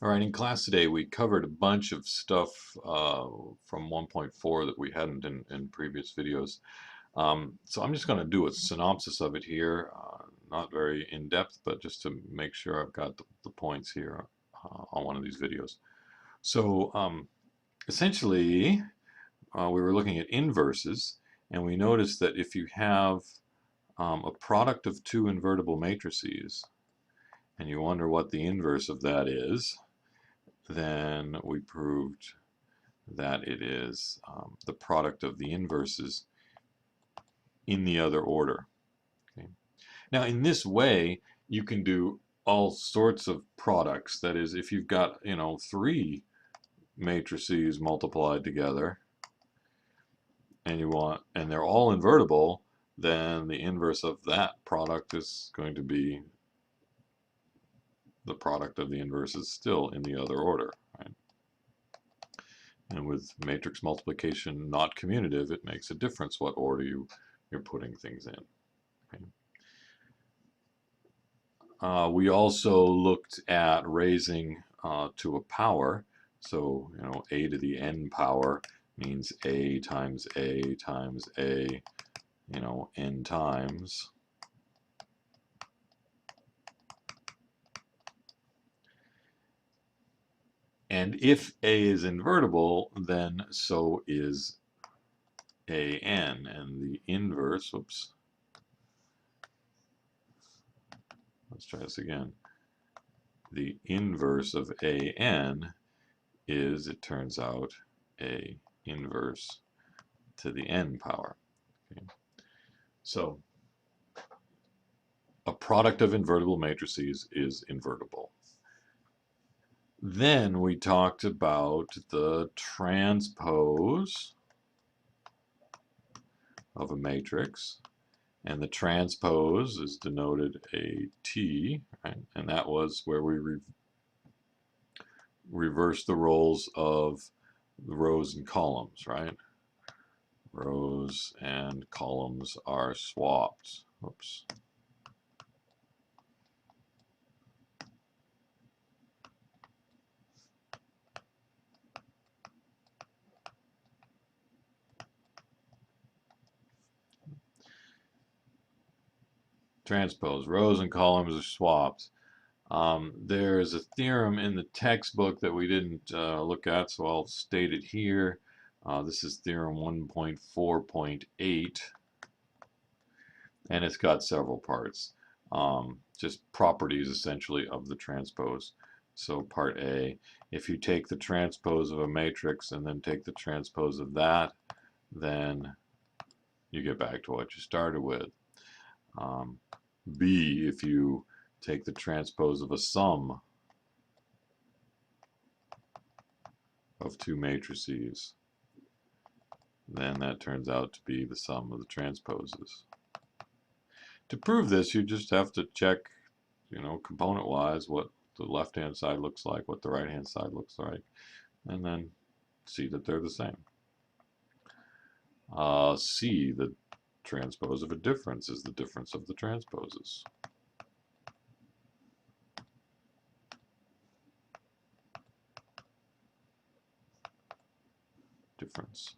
All right, in class today we covered a bunch of stuff from 1.4 that we hadn't in previous videos. So I'm just going to do a synopsis of it here, not very in-depth, but just to make sure I've got the points here on one of these videos. So essentially, we were looking at inverses, and we noticed that if you have a product of two invertible matrices, and you wonder what the inverse of that is, then we proved that it is the product of the inverses in the other order. Okay. Now, in this way, you can do all sorts of products. That is, if you've got, three matrices multiplied together, and they're all invertible, then the inverse of that product is going to be the product of the inverses still in the other order, right? And with matrix multiplication not commutative, it makes a difference what order you're putting things in. Okay. We also looked at raising to a power. So, a to the n power means a times a times a, n times. And if a is invertible, then so is an, and the inverse, oops, let's try this again. The inverse of an is, it turns out, a inverse to the n power. Okay. So a product of invertible matrices is invertible. Then we talked about the transpose of a matrix, and the transpose is denoted a T, right? And that was where we reverse the roles of the rows and columns, right? Rows and columns are swapped. Oops. Transpose. Rows and columns are swapped. There's a theorem in the textbook that we didn't look at, so I'll state it here. This is theorem 1.4.8, and it's got several parts. Just properties, essentially, of the transpose. So part A, if you take the transpose of a matrix and then take the transpose of that, then you get back to what you started with. B, if you take the transpose of a sum of two matrices, then that turns out to be the sum of the transposes. To prove this, you just have to check, component-wise, what the left-hand side looks like, what the right-hand side looks like, and then see that they're the same. C, the transpose of a difference is the difference of the transposes. Difference.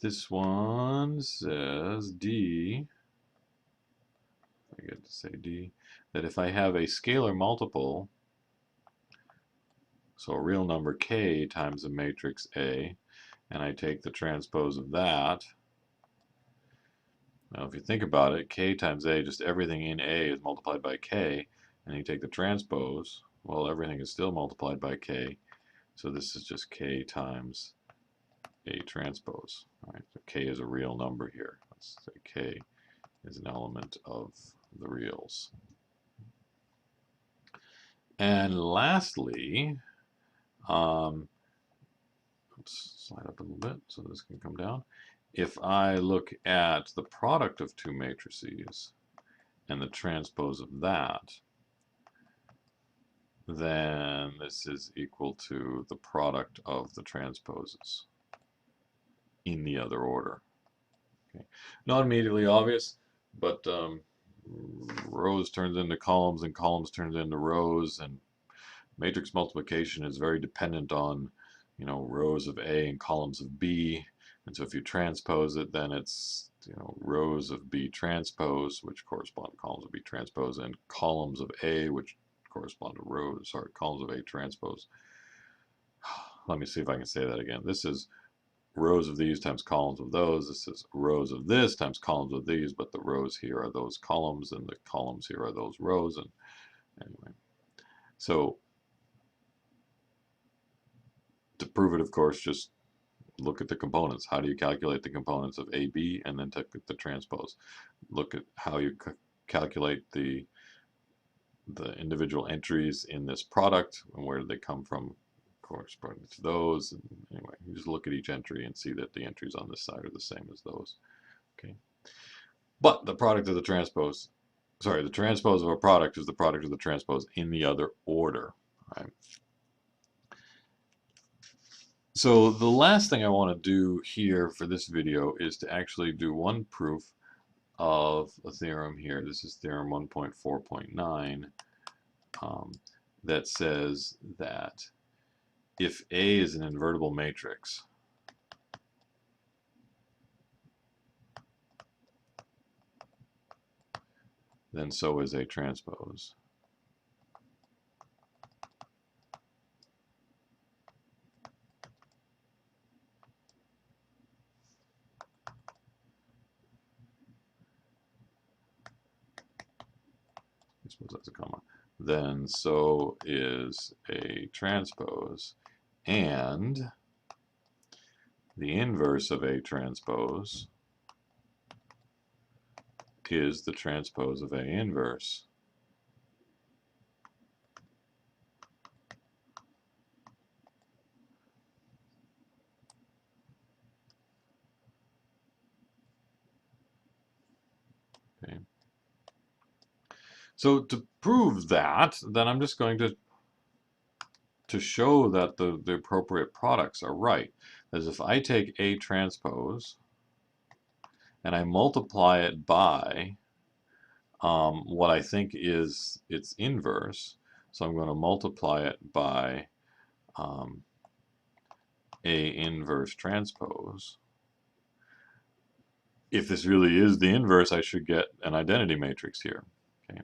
This one says D, I get to say D, that if I have a scalar multiple, so a real number k times a matrix A, and I take the transpose of that, now if you think about it, k times A, just everything in A is multiplied by k, and you take the transpose, well, everything is still multiplied by k, so this is just k times A transpose. All right, so k is a real number here. Let's say k is an element of the reals. And lastly, let's slide up a little bit so this can come down. If I look at the product of two matrices and the transpose of that, then this is equal to the product of the transposes in the other order. Okay, not immediately obvious, but rows turns into columns and columns turns into rows, and matrix multiplication is very dependent on, you know, rows of A and columns of B. And so if you transpose it, then it's, you know, rows of B transpose, which correspond to columns of B transpose, and columns of A, which correspond to rows, sorry, columns of A transpose. Let me see if I can say that again. This is rows of these times columns of those. This is rows of this times columns of these, but the rows here are those columns, and the columns here are those rows. And anyway, so to prove it, of course, just look at the components. How do you calculate the components of AB, and then take the transpose? Look at how you calculate the individual entries in this product, and where do they come from corresponding to those. And anyway, you just look at each entry and see that the entries on this side are the same as those. Okay. But the product of the transpose, sorry, the transpose of a product is the product of the transpose in the other order. Right? So the last thing I want to do here for this video is to actually do one proof of a theorem here. This is theorem 1.4.9 that says that if A is an invertible matrix, then so is A transpose. I suppose that's a comma. Then so is A transpose, and the inverse of A transpose is the transpose of A inverse. Okay. So to prove that, then I'm just going to show that the appropriate products are right. As if I take A transpose and I multiply it by what I think is its inverse, so I'm going to multiply it by A inverse transpose. If this really is the inverse, I should get an identity matrix here. Okay.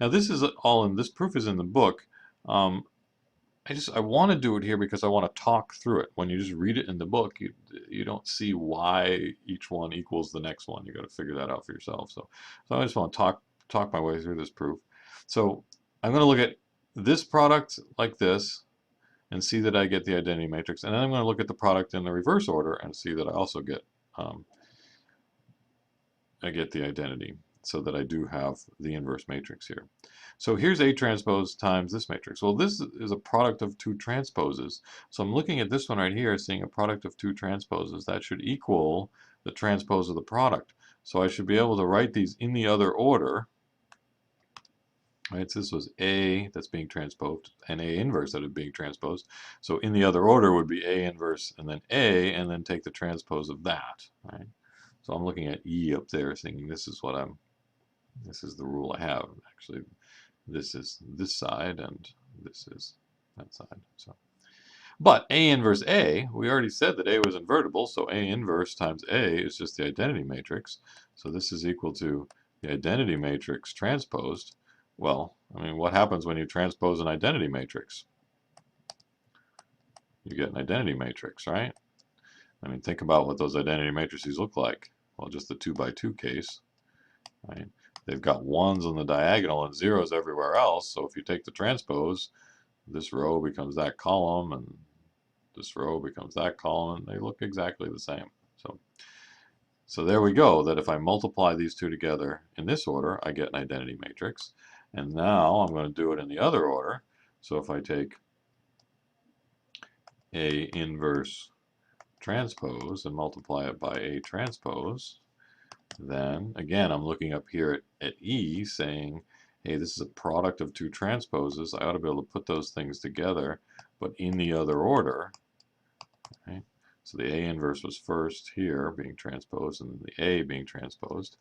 Now this is all in this proof is in the book. I want to do it here because I want to talk through it. When you just read it in the book, you don't see why each one equals the next one. You got to figure that out for yourself. So I just want to talk my way through this proof. So I'm going to look at this product like this and see that I get the identity matrix, and then I'm going to look at the product in the reverse order and see that I also get the identity, so that I do have the inverse matrix here. So here's A transpose times this matrix. Well, this is a product of two transposes. So I'm looking at this one right here, seeing a product of two transposes. That should equal the transpose of the product. So I should be able to write these in the other order. Right, so this was A that's being transposed and A inverse that is being transposed. So in the other order would be A inverse and then A, and then take the transpose of that. Right. So I'm looking at E up there, thinking this is the rule I have. Actually, this is this side, and this is that side. So, but A inverse A, we already said that A was invertible, so A inverse times A is just the identity matrix. So this is equal to the identity matrix transposed. Well, I mean, what happens when you transpose an identity matrix? You get an identity matrix, right? I mean, think about what those identity matrices look like. Well, just the 2 by 2 case, right? They've got ones on the diagonal and zeros everywhere else. So if you take the transpose, this row becomes that column, and this row becomes that column, and they look exactly the same. So there we go, that if I multiply these two together in this order, I get an identity matrix. And now I'm going to do it in the other order. So if I take A inverse transpose and multiply it by A transpose, then again I'm looking up here at E saying, hey, this is a product of two transposes. I ought to be able to put those things together, but in the other order. Okay? So the A inverse was first here being transposed and the A being transposed.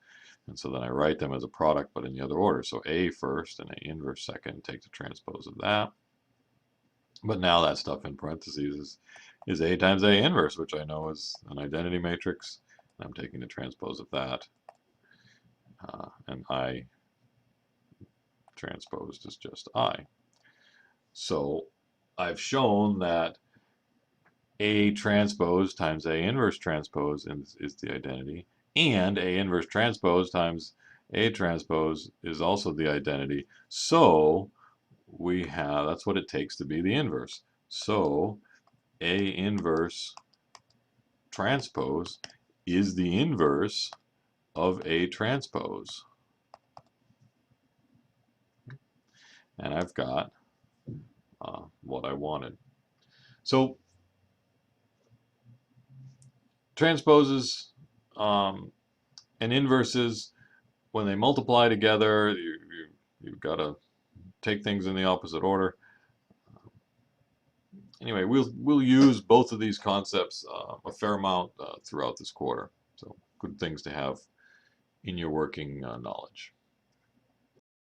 And so then I write them as a product but in the other order. So A first and A inverse second, take the transpose of that. But now that stuff in parentheses is A times A inverse, which I know is an identity matrix. I'm taking the transpose of that. And I transposed is just I. So I've shown that A transpose times A inverse transpose is the identity, and A inverse transpose times A transpose is also the identity. So we have, that's what it takes to be the inverse. So A inverse transpose is the inverse of A transpose. And I've got what I wanted. So transposes and inverses, when they multiply together, you've got to take things in the opposite order. Anyway, we'll use both of these concepts a fair amount throughout this quarter. So good things to have in your working knowledge.